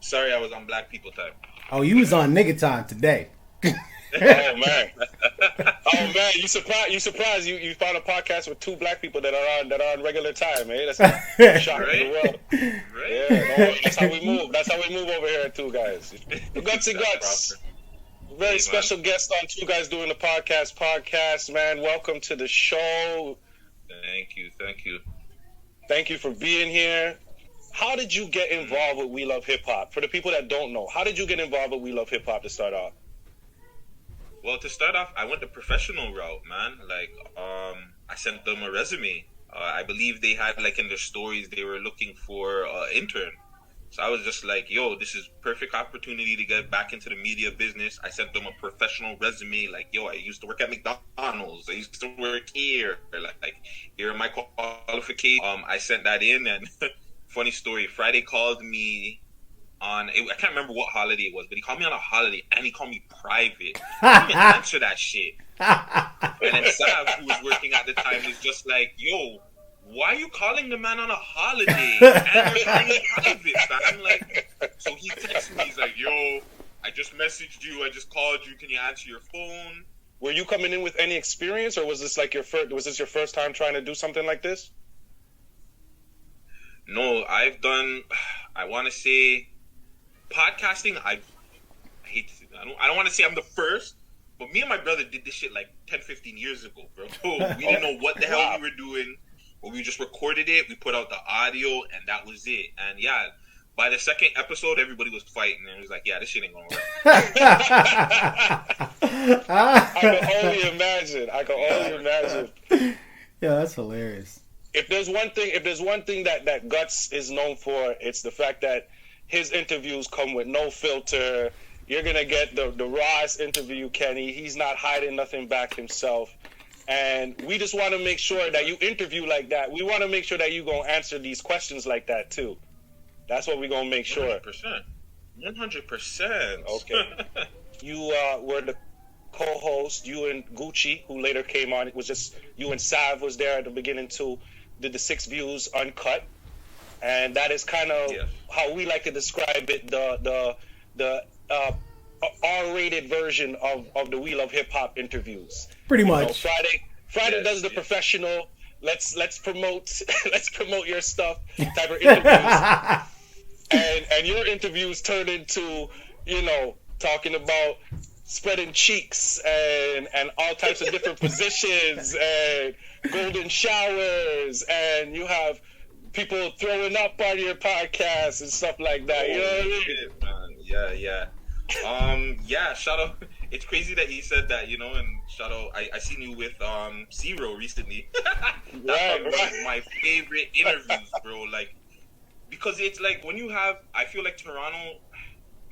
Sorry, I was on black people time. Oh, you was on nigga time today. Oh man! Oh man! You surprised? You found a podcast with two black people that are on regular time, eh? That's a shock to the world. Right? Yeah, no, that's how we move. That's how we move over here, too, guys. Gutsy Guttz, very special guest on Two Guys Doing the Podcast, man. Welcome to the show. Thank you. Thank you for being here. How did you get involved with We Love Hip Hop? For the people that don't know, how did you get involved with We Love Hip Hop to start off? Well, to start off, I went the professional route, man. Like, I sent them a resume. I believe they had, like, in their stories, they were looking for an intern. So I was just like, yo, this is perfect opportunity to get back into the media business. I sent them a professional resume. Like, yo, I used to work at McDonald's. I used to work here. Like here are my qualifications. I sent that in, and funny story, Friday called me I can't remember what holiday it was, but he called me on a holiday and he called me private. I didn't even answer that shit. And then Sav, who was working at the time, was just like, yo, why are you calling the man on a holiday and you're calling him private, fam? Like, so he texted me, he's like, yo, I just messaged you, I just called you, can you answer your phone? Were you coming in with any experience, or was this like your first time trying to do something like this? No, I want to say podcasting, I don't want to say I'm the first, but me and my brother did this shit like 10, 15 years ago, bro. We didn't know what the hell we were doing, but we just recorded it, we put out the audio, and that was it. And yeah, by the second episode, everybody was fighting, and it was like, yeah, this shit ain't gonna work. I can only imagine. Yeah, that's hilarious. If there's one thing that Guts is known for, it's the fact that his interviews come with no filter. You're going to get the rawest interview, Kenny. He's not hiding nothing back himself. And we just want to make sure that you interview like that. We want to make sure that you're going to answer these questions like that, too. That's what we're going to make sure. 100%. Okay. You were the co-host. You and Gucci, who later came on. It was just you and Sav was there at the beginning, too. Did the 6 Views Uncut. And that is kind of how we like to describe it, the R-rated version of the We Love Hip Hop interviews. Pretty much. Friday does the professional. Let's promote your stuff type of interviews. and your interviews turn into, talking about spreading cheeks and all types of different positions and golden showers, and you have people throwing up on your podcast and stuff like that. You know what I mean? Shit, man. Yeah. Shout out. It's crazy that he said that, and shout out. I seen you with Zero recently. That's one of my favorite interviews, bro. Like, because it's like when you have, I feel like Toronto,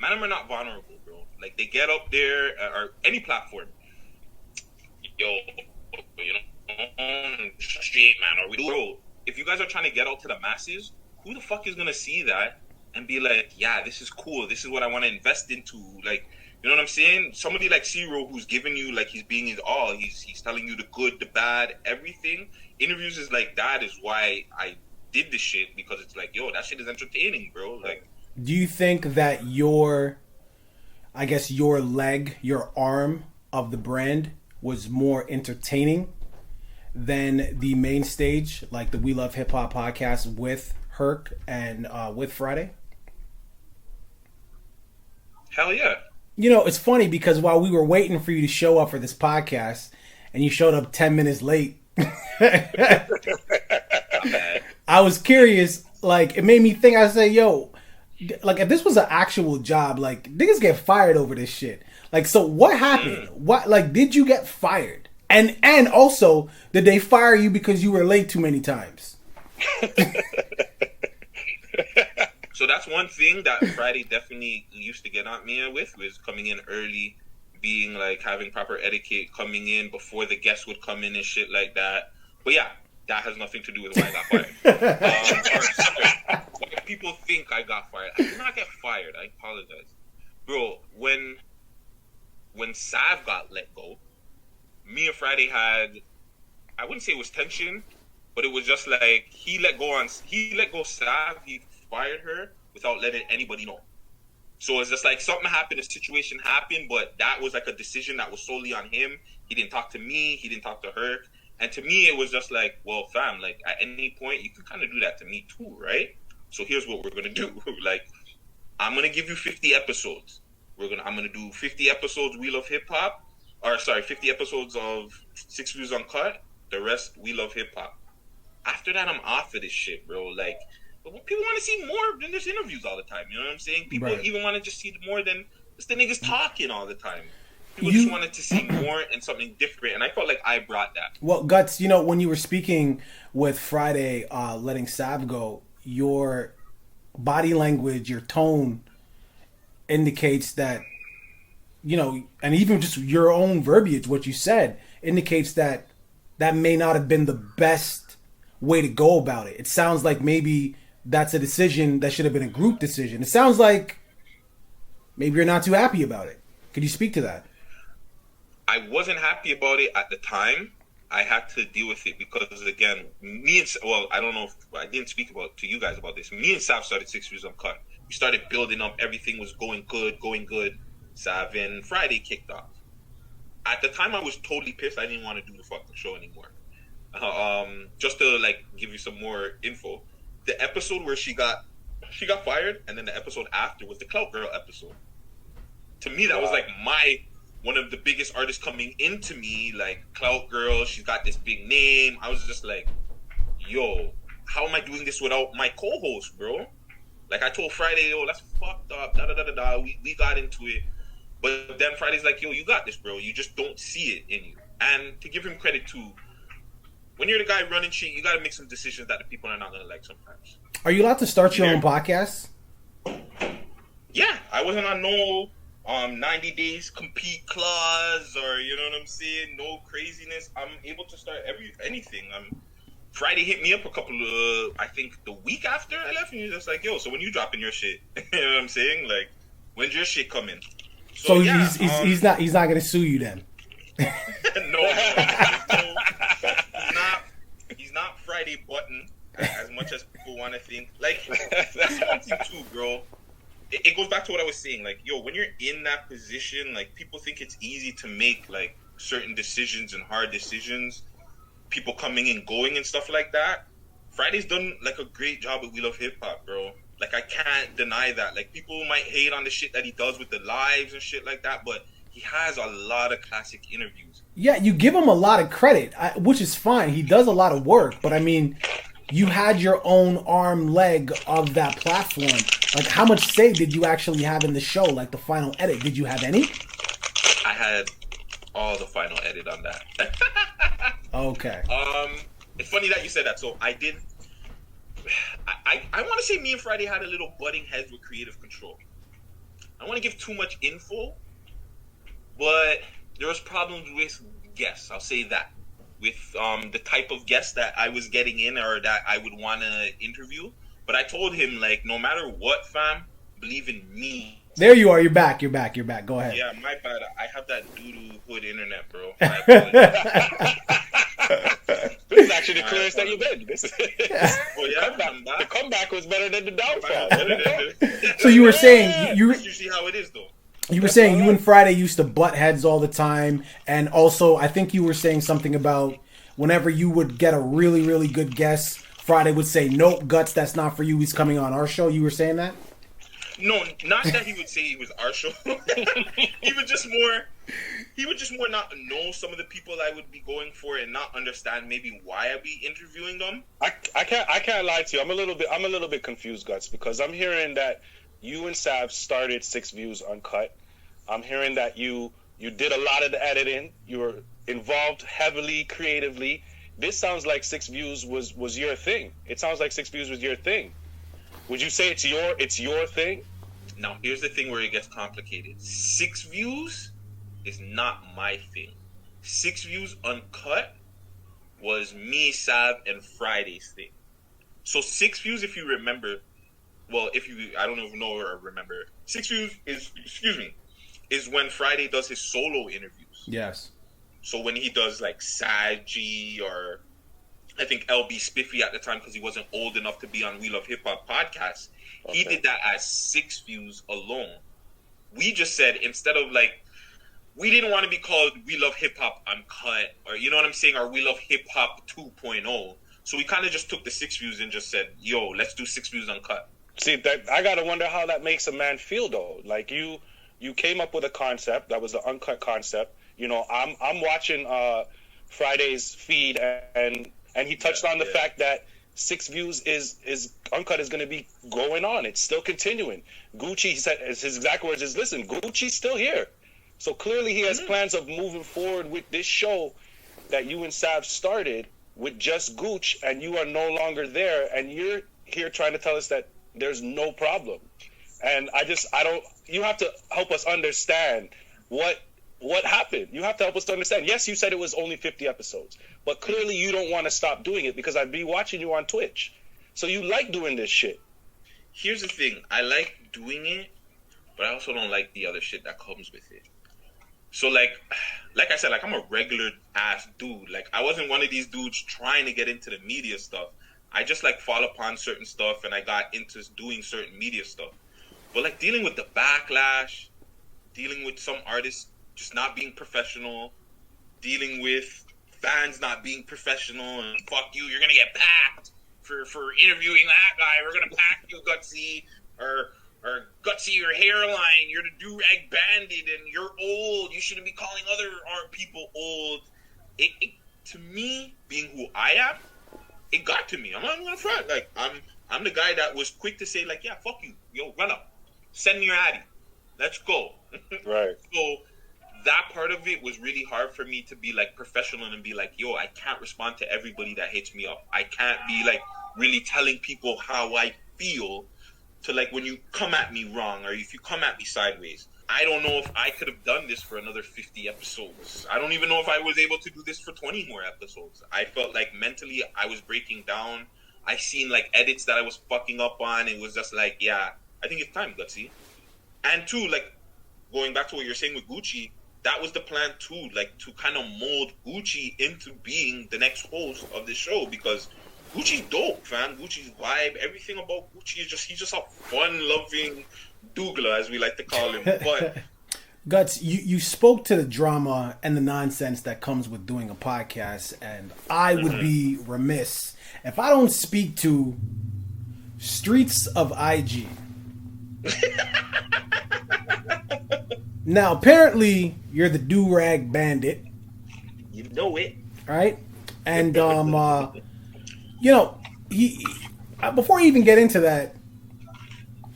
man, are not vulnerable, bro. Like, they get up there or any platform. Yo, street man, or we do. If you guys are trying to get out to the masses, who the fuck is going to see that and be like, yeah, this is cool. This is what I want to invest into. Like, you know what I'm saying? Somebody like Zero, who's giving you, like, he's being his all. He's telling you the good, the bad, everything. Interviews is like that is why I did this shit, because it's like, yo, that shit is entertaining, bro. Like, do you think that your arm of the brand was more entertaining than the main stage, like the We Love Hip Hop podcast with Herc and with Friday? Hell yeah. It's funny because while we were waiting for you to show up for this podcast and you showed up 10 minutes late, I was curious, like, it made me think. I say, yo, like, if this was an actual job, like, niggas get fired over this shit. Like, so what happened? What, like, did you get fired? And also, did they fire you because you were late too many times? So that's one thing that Friday definitely used to get on me with, was coming in early, being like, having proper etiquette, coming in before the guests would come in and shit like that. But yeah, that has nothing to do with why I got fired. Why people think I got fired. I did not get fired. I apologize. Bro, when Sav got let go, me and Friday had, I wouldn't say it was tension, but it was just like, he let go Sav, he fired her without letting anybody know. So it's just like something happened, a situation happened, but that was like a decision that was solely on him. He didn't talk to me. He didn't talk to her. And to me, it was just like, well, fam, like at any point, you can kind of do that to me too, right? So here's what we're going to do. Like, I'm going to give you 50 episodes. I'm going to do 50 episodes We Love Hip Hop. 50 episodes of 6 Views Uncut. The rest, We Love Hip Hop. After that, I'm off of this shit, bro. Like, people want to see more than just interviews all the time. You know what I'm saying? People even want to just see more than just the niggas talking all the time. People just wanted to see more and something different, and I felt like I brought that. Well, Guts, you know, when you were speaking with Friday, letting Sav go, your body language, your tone indicates that, you know, and even just your own verbiage, what you said, indicates that that may not have been the best way to go about it. It sounds like maybe that's a decision that should have been a group decision. It sounds like maybe you're not too happy about it. Could you speak to that? I wasn't happy about it at the time. I had to deal with it because, again, I don't know if I didn't speak to you guys about this. Me and Sav started 6 Views Uncut. We started building up. Everything was going good. Sav and Friday kicked off. At the time, I was totally pissed. I didn't want to do the fucking show anymore. Just to like give you some more info, the episode where she got fired, and then the episode after was the Clout Girl episode. To me, that was like one of the biggest artists coming into me, like Clout Girl. She's got this big name. I was just like, yo, how am I doing this without my co-host, bro? Like I told Friday, yo, that's fucked up. We got into it, but then Friday's like, yo, you got this, bro. You just don't see it in you. And to give him credit too, when you're the guy running shit, you got to make some decisions that the people are not gonna like sometimes. Are you allowed to start your own podcast? Yeah, I wasn't on no 90 days compete clause, or you know what I'm saying, no craziness. I'm able to start anything. Friday hit me up a couple of, I think the week after I left, and he's just like, yo, so when you dropping your shit? You know what I'm saying? Like, when's your shit coming? So yeah, he's not gonna sue you then? No, he's not Friday Button as much as people want to think. Like, that's one thing too, bro. It goes back to what I was saying. Like, yo, when you're in that position, like, people think it's easy to make, like, certain decisions and hard decisions. People coming and going and stuff like that. Friday's done, like, a great job with We Love Hip Hop, bro. Like, I can't deny that. Like, people might hate on the shit that he does with the lives and shit like that, but he has a lot of classic interviews. Yeah, you give him a lot of credit, which is fine. He does a lot of work, but, I mean, you had your own arm leg of that platform. Like, how much say did you actually have in the show? Like, the final edit, did you have any? I had all the final edit on that. Okay. It's funny that you said that. So I did. I want to say me and Friday had a little butting heads with creative control. I don't want to give too much info, but there was problems with guests. I'll say that. With the type of guests that I was getting in or that I would want to interview. But I told him, like, no matter what, fam, believe in me. There you are. You're back. Go ahead. Yeah, my bad. I have that doo-doo hood internet, bro. This is actually the clearest that you've been. The comeback was better than the downfall. So you were saying... That's usually how it is, though. You were saying you and Friday used to butt heads all the time, and also I think you were saying something about whenever you would get a really, really good guest, Friday would say, "Nope, Guts, that's not for you. He's coming on our show." You were saying that? No, not that he would say it was our show. He would just more not know some of the people I would be going for and not understand maybe why I'd be interviewing them. I can't lie to you. I'm a little bit confused, Guts, because I'm hearing that you and Sav started 6 Views Uncut. I'm hearing that you did a lot of the editing. You were involved heavily creatively. This sounds like 6 Views was your thing. It sounds like 6 Views was your thing. Would you say it's your thing? Now, here's the thing where it gets complicated. 6 Views is not my thing. 6 Views Uncut was me, Sav, and Friday's thing. So 6 Views, if you remember, well, I don't even know or remember, 6 Views is when Friday does his solo interviews. Yes. So when he does like Saji or I think LB Spiffy at the time because he wasn't old enough to be on We Love Hip Hop podcast, he did that as 6 Views alone. we just said, instead of like, we didn't want to be called We Love Hip Hop Uncut, or you know what I'm saying, or We Love Hip Hop 2.0. So we kind of just took the 6 Views and just said, yo, let's do 6 Views Uncut. See, that I gotta wonder how that makes a man feel though. Like you came up with a concept that was the uncut concept. You know, I'm watching Friday's feed, and he touched on the fact that 6 Views is Uncut is going to be going on. It's still continuing. Gucci, he said, his exact words is, listen, Gucci's still here. So clearly he has plans of moving forward with this show that you and Sav started with just Gooch, and you are no longer there, and you're here trying to tell us that there's no problem. And you have to help us understand what happened. You have to help us to understand. Yes, you said it was only 50 episodes, but clearly you don't want to stop doing it because I'd be watching you on Twitch. So you like doing this shit. Here's the thing. I like doing it, but I also don't like the other shit that comes with it. So like I said, like I'm a regular ass dude. Like I wasn't one of these dudes trying to get into the media stuff. I just like fall upon certain stuff and I got into doing certain media stuff. But like dealing with the backlash, dealing with some artists just not being professional, dealing with fans not being professional, and fuck you, you're gonna get packed for interviewing that guy. We're gonna pack you, Guttzy, or Guttzy, your hairline, you're the do-rag bandit, and you're old. You shouldn't be calling other art people old. It to me, being who I am, it got to me. I'm not gonna front. Like I'm the guy that was quick to say like, yeah, fuck you, yo, run up, send me your addy, let's go. Right. So that part of it was really hard for me to be like professional and be like, yo, I can't respond to everybody that hits me up. I can't be like really telling people how I feel to like when you come at me wrong or if you come at me sideways. I don't know if I could have done this for another 50 episodes. I don't even know if I was able to do this for 20 more episodes. I felt like mentally I was breaking down. I seen like edits that I was fucking up on. It was just like, yeah, I think it's time, Guttzy. And two, like going back to what you're saying with Gucci, that was the plan too, like to kind of mold Gucci into being the next host of the show because Gucci's dope, fam. Gucci's vibe, everything about Gucci is he's just a fun-loving dougla, as we like to call him. But Guts, you spoke to the drama and the nonsense that comes with doing a podcast, and I would be remiss if I don't speak to Streets of IG. Now, apparently, you're the do-rag bandit. You know it. Right? And, you know, before you even get into that,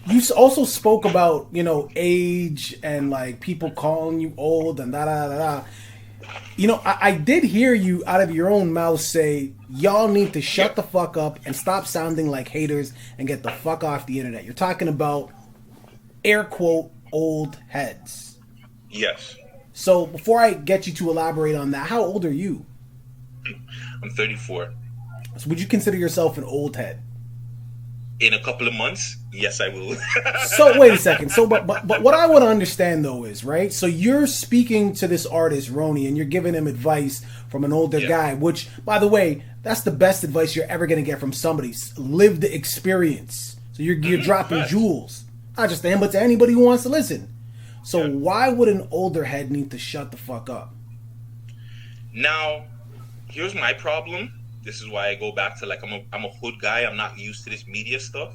you also spoke about, you know, age and, like, people calling you old and da-da-da-da. You know, I did hear you out of your own mouth say, y'all need to shut the fuck up and stop sounding like haters and get the fuck off the internet. You're talking about, air quote, old heads. Yes. So before I get you to elaborate on that, how old are you? I'm 34. So would you consider yourself an old head? In a couple of months, yes, I will. So wait a second. So but what I want to understand though is, right? So you're speaking to this artist, Roni, and you're giving him advice from an older guy, which, by the way, that's the best advice you're ever going to get from somebody. Live the experience. So you're dropping jewels. Not just to him, but to anybody who wants to listen. So why would an older head need to shut the fuck up? Now, here's my problem. This is why I go back to like I'm a hood guy. I'm not used to this media stuff.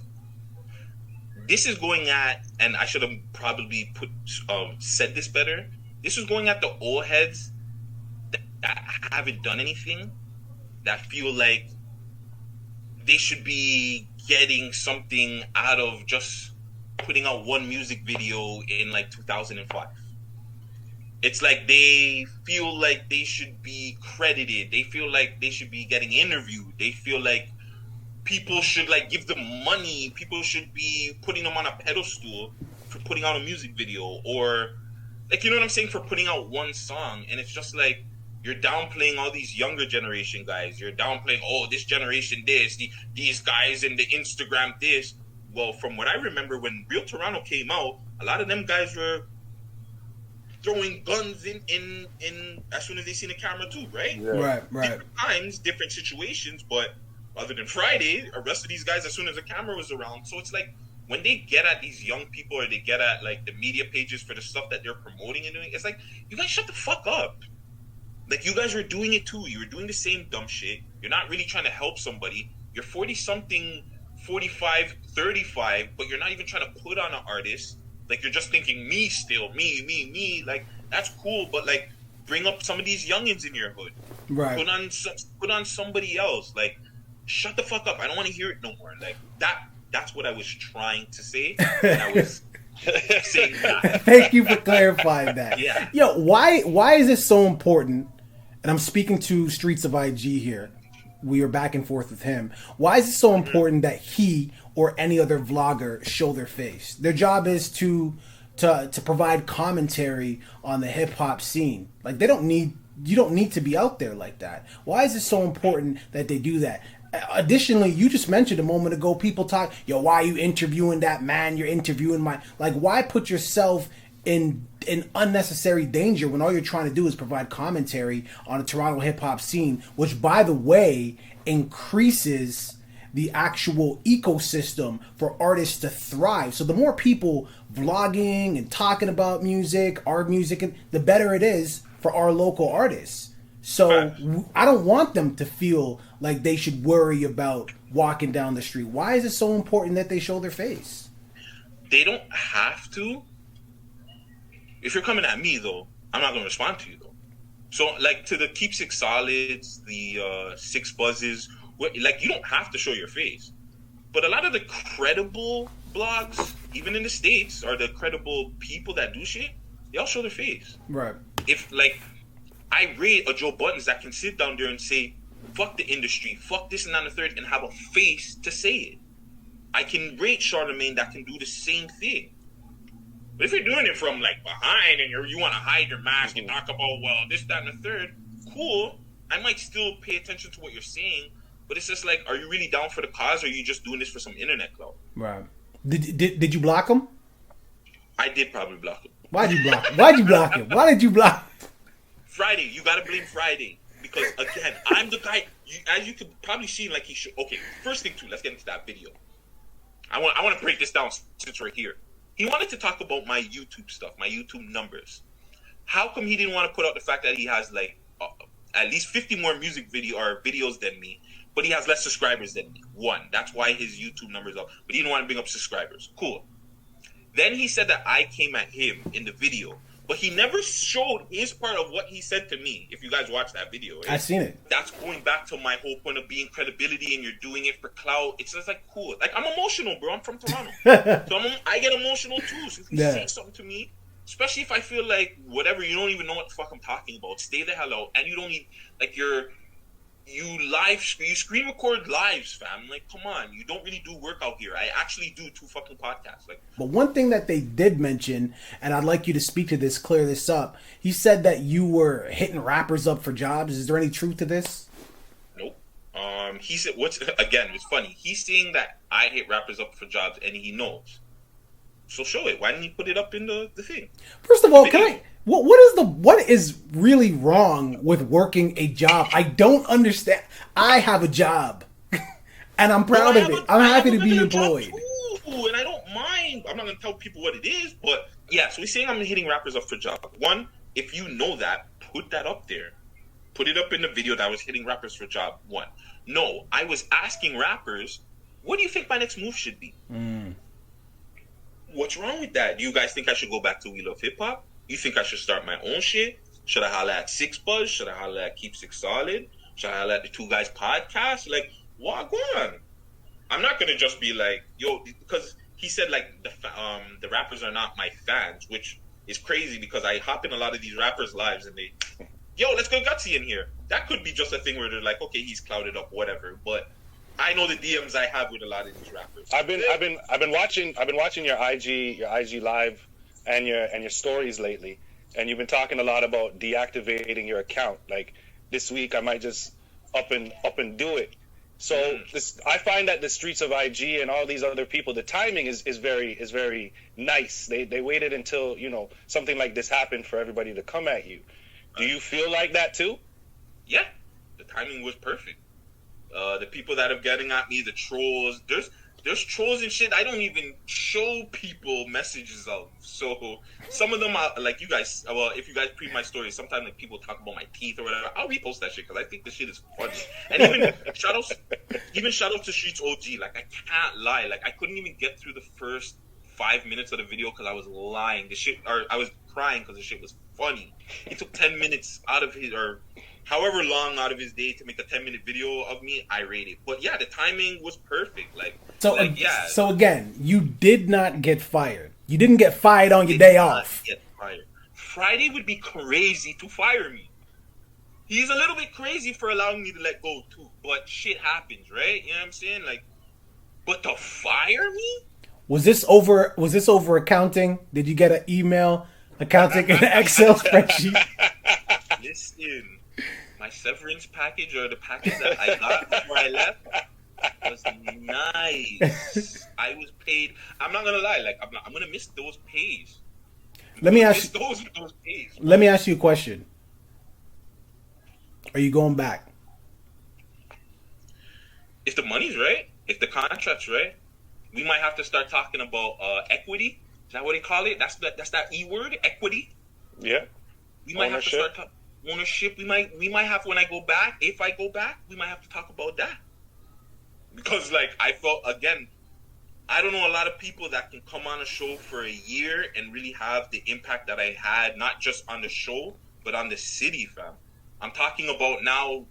This is going at, and I should have probably said this better. This is going at the old heads that haven't done anything, that feel like they should be getting something out of just putting out one music video in like 2005. It's like they feel like they should be credited. They feel like they should be getting interviewed. They feel like people should like give them money. People should be putting them on a pedestal for putting out a music video, or like, you know what I'm saying, for putting out one song. And it's just like, you're downplaying all these younger generation guys. You're downplaying, oh, this generation this, these guys in the Instagram this. Well, from what I remember, when Real Toronto came out, a lot of them guys were throwing guns in as soon as they seen the camera too, right? Yeah. Right. Different times, different situations, but other than Friday, the rest of these guys, as soon as the camera was around. So it's like, when they get at these young people or they get at like the media pages for the stuff that they're promoting and doing, it's like, you guys shut the fuck up. Like, you guys were doing it too. You were doing the same dumb shit. You're not really trying to help somebody. You're 40-something, 45, 35, but you're not even trying to put on an artist. Like, you're just thinking, me still, me. Like, that's cool, but like, bring up some of these youngins in your hood. Right. Put on somebody else. Like, shut the fuck up. I don't want to hear it no more. Like, that's what I was trying to say. And I was saying that. Thank you for clarifying that. Yeah. Yo, why is it so important? And I'm speaking to Streets of IG here. We are back and forth with him. Why is it so important that he or any other vlogger show their face? Their job is to provide commentary on the hip hop scene. Like, you don't need to be out there like that. Why is it so important that they do that? Additionally, you just mentioned a moment ago, people talk, yo, why are you interviewing that man? You're interviewing my, like, why put yourself in unnecessary danger when all you're trying to do is provide commentary on the Toronto hip hop scene, which, by the way, increases the actual ecosystem for artists to thrive. So the more people vlogging and talking about music, our music, the better it is for our local artists. So I don't want them to feel like they should worry about walking down the street. Why is it so important that they show their face? They don't have to. If you're coming at me, though, I'm not going to respond to you, though. So, like, to the Keep Six Solids, the Six Buzzes, like, you don't have to show your face. But a lot of the credible blogs, even in the States, or the credible people that do shit, they all show their face. Right. If, like, I rate a Joe Buttons that can sit down there and say, fuck the industry, fuck this and that and the third, and have a face to say it. I can rate Charlemagne that can do the same thing. But if you're doing it from, like, behind and you want to hide your mask and talk about, well, this, that, and the third, cool. I might still pay attention to what you're saying, but it's just like, are you really down for the cause, or are you just doing this for some internet clout? Right. Did you block him? I did probably block him. Why'd you block him? Why'd you block him? Why did you block him? Friday. You got to blame Friday. Because, again, I'm the guy, as you could probably see, like, he should. Okay, first thing, too, let's get into that video. I want to break this down since we're here. He wanted to talk about my YouTube stuff, my YouTube numbers. How come he didn't want to put out the fact that he has like at least 50 more music videos than me, but he has less subscribers than me? One, that's why his YouTube numbers up. But he didn't want to bring up subscribers. Cool. Then he said that I came at him in the video, but he never showed his part of what he said to me. If you guys watch that video, I've seen it. That's going back to my whole point of being credibility, and you're doing it for clout. It's just like, cool. Like, I'm emotional, bro. I'm from Toronto, so I get emotional too. So if you say something to me, especially if I feel like whatever, you don't even know what the fuck I'm talking about, stay the hell out. And you don't need, like, you screen record lives, fam. Like, come on, you don't really do work out here. I actually do 2 fucking podcasts. Like, but one thing that they did mention, and I'd like you to speak to this, clear this up. He said that you were hitting rappers up for jobs. Is there any truth to this? Nope. He said, it's funny. He's saying that I hit rappers up for jobs, and he knows. So show it. Why didn't he put it up in the thing? First of all, what is really wrong with working a job? I don't understand. I have a job, and I'm proud of it. I'm happy to be employed. Too, and I don't mind. I'm not going to tell people what it is, but yeah. So he's saying I'm hitting rappers up for jobs. One, if you know that, put that up there. Put it up in the video that I was hitting rappers for job. One. No, I was asking rappers, what do you think my next move should be? What's wrong with that? Do you guys think I should go back to We Love Hip Hop? You think I should start my own shit? Should I holler at Six Buzz? Should I holler at Keep Six Solid? Should I holler at the Two Guys podcast? Like, what go on? I'm not gonna just be like, yo, because he said like the rappers are not my fans, which is crazy because I hop in a lot of these rappers' lives and they, yo, let's go Guttzy in here. That could be just a thing where they're like, okay, he's clouded up, whatever. But I know the DMs I have with a lot of these rappers. I've been watching your IG live and your stories lately, and you've been talking a lot about deactivating your account. Like, this week I might just up and do it. So I find that the Streets of IG and all these other people, the timing is very nice. They waited until, you know, something like this happened for everybody to come at you. Do you feel like that too? Yeah, the timing was perfect. The people that are getting at me, the trolls, there's trolls and shit. I don't even show people messages of. So some of them are like you guys. Well, if you guys pre my story, sometimes like people talk about my teeth or whatever. I'll repost that shit because I think the shit is funny. And even shout outs to Streets OG. Like I can't lie. Like I couldn't even get through the first 5 minutes of the video because I was lying. I was crying because the shit was funny. He took 10 minutes out of his or however long out of his day to make a 10-minute video of me. I rate it. But yeah, the timing was perfect. So again, you did not get fired. You didn't get fired on your day off. Get fired. Friday would be crazy to fire me. He's a little bit crazy for allowing me to let go too. But shit happens, right? You know what I'm saying? But to fire me? Was this over accounting? Did you get an email accounting in an Excel spreadsheet? Listen, my severance package or the package that I got before I left was nice. I was paid. I'm not gonna lie. I'm gonna miss those pays. Let me ask you a question. Are you going back? If the money's right, if the contract's right, we might have to start talking about equity. Is that what they call it? That's that E word, equity. Yeah. We might have to start talking ownership. We might have when I go back. If I go back, we might have to talk about that. Because I felt again, I don't know a lot of people that can come on a show for a year and really have the impact that I had, not just on the show, but on the city, fam. I'm talking about now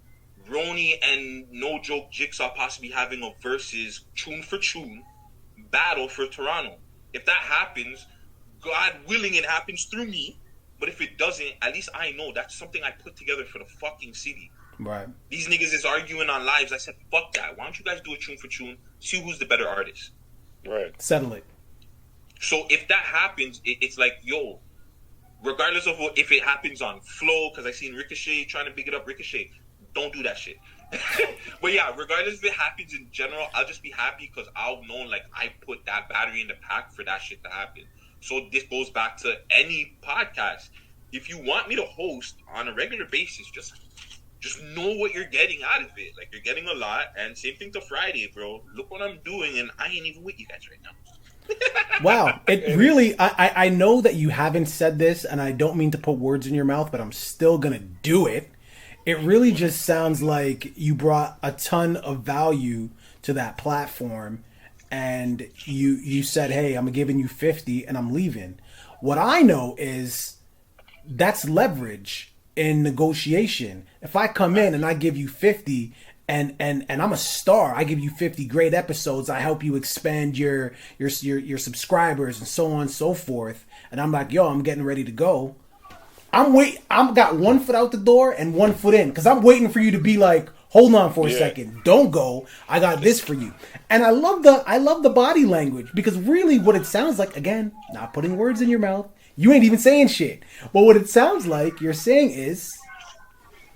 Roni and No Joke Jigsaw possibly having a versus tune for tune battle for Toronto. If that happens, God willing it happens through me. But if it doesn't, at least I know that's something I put together for the fucking city. Right. These niggas is arguing on lives. I said, fuck that. Why don't you guys do a tune for tune? See who's the better artist. Right. Settle it. So if that happens, it's like, yo, regardless of if it happens on Flow, because I seen Ricochet trying to big it up Ricochet, don't do that shit. But yeah, regardless if it happens in general, I'll just be happy because I'll know I put that battery in the pack for that shit to happen. So this goes back to any podcast. If you want me to host on a regular basis, just know what you're getting out of it. You're getting a lot. And same thing to Friday, bro. Look what I'm doing, and I ain't even with you guys right now. Wow. It really, I know that you haven't said this, and I don't mean to put words in your mouth, but I'm still going to do it. It really just sounds like you brought a ton of value to that platform, and you said, hey, I'm giving you 50 and I'm leaving. What I know is that's leverage in negotiation. If I come in and I give you 50 and I'm a star, I give you 50 great episodes, I help you expand your subscribers and so on and so forth, and I'm like, yo, I'm getting ready to go. I've got one foot out the door and one foot in because I'm waiting for you to be like, hold on for a second, don't go. I got this for you. And I love the body language because really what it sounds like, again, not putting words in your mouth. You ain't even saying shit. But what it sounds like you're saying is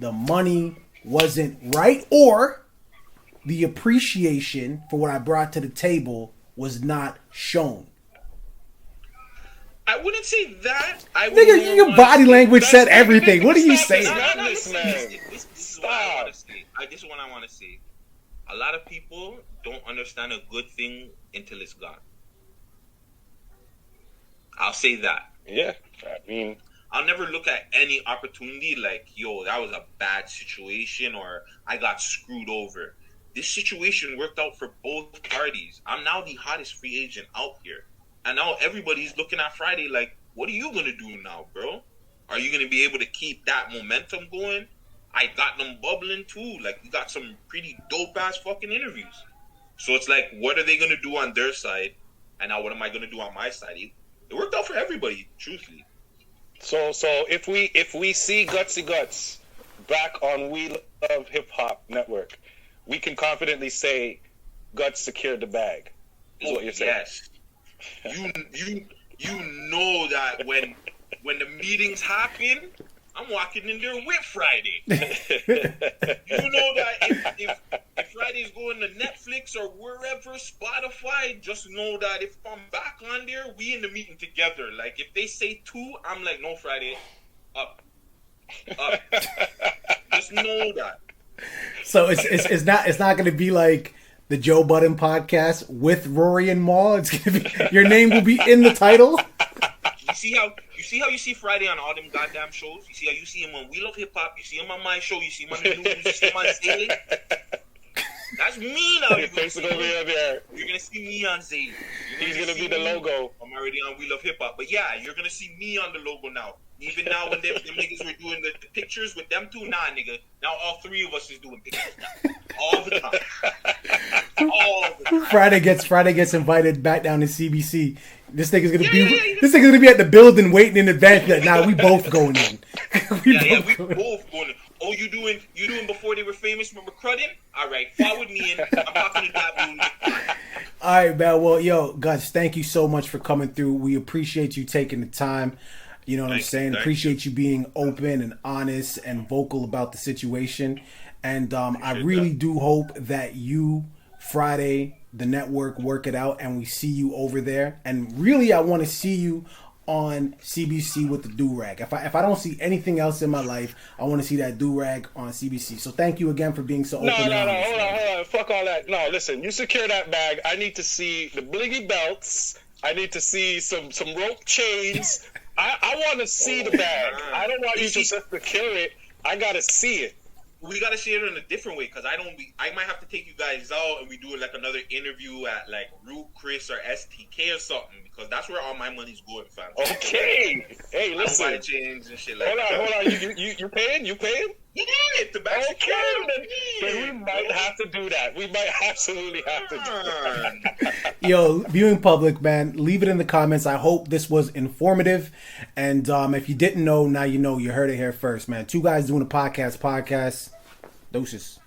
the money wasn't right, or the appreciation for what I brought to the table was not shown. I wouldn't say that. Nigga, your body language said everything. What are you saying? This is what I want to say. This is what I want to say. A lot of people don't understand a good thing until it's gone. I'll say that. Yeah, I mean, I'll never look at any opportunity like, yo, that was a bad situation or I got screwed over. This situation worked out for both parties. I'm now the hottest free agent out here. And now everybody's looking at Friday like, what are you going to do now, bro? Are you going to be able to keep that momentum going? I got them bubbling too. We got some pretty dope-ass fucking interviews. So it's like, what are they going to do on their side? And now what am I going to do on my side? It worked out for everybody, truthfully. So if we see Guttzy Guttz back on We Love Hip Hop Network, we can confidently say Guttz secured the bag. Is what you're saying. Yes. You know that when the meetings happen, I'm walking in there with Friday. You know that if Friday's going to Netflix or wherever, Spotify, just know that if I'm back on there, we in the meeting together. If they say 2, I'm like, no, Friday, up. Just know that. So it's not going to be like the Joe Budden podcast with Rory and Maul. It's gonna be, your name will be in the title. You see how you see Friday on all them goddamn shows? You see how you see him on We Love Hip Hop, you see him on my show, you see him on the news, you see him on Zaylee. That's me now. You're gonna see me on Zaylee. He's gonna be the logo. I'm already on We Love Hip Hop, but yeah, you're gonna see me on the logo now. Even now, when them niggas were doing the pictures with them two, nah, nigga. Now all three of us is doing pictures now, all the time. All the time. Friday gets invited back down to CBC. This nigga's gonna be at the building waiting in advance. Like, nah, we both going in. we both going in. Oh, you doing before they were famous? Remember Crudden? All right, follow me in. I'm talking to that dude. All right, man. Well, yo, Guts, thank you so much for coming through. We appreciate you taking the time. You know what I'm saying? Appreciate you being open and honest and vocal about the situation. And I really do hope that you, Friday, the network, work it out and we see you over there. And really, I want to see you on CBC with the do-rag. If I don't see anything else in my life, I want to see that do-rag on CBC. So thank you again for being so open. No, hold on. Fuck all that. No, listen, you secure that bag. I need to see the blingy belts. I need to see some rope chains. I want to see the bag. I don't want you to just secure it. I got to see it. We got to see it in a different way because I might have to take you guys out and we do like another interview at like Root Chris or STK or something because that's where all my money's going, fam. Okay. Hey, listen. I buy chains and shit like that. Hold on. You paying? You paying? Yeah, the back. Okay, then we might have to do that. We might absolutely have to do that. Yo, viewing public, man, leave it in the comments. I hope this was informative. And if you didn't know, now you know. You heard it here first, man. Two guys doing a podcast. Doses.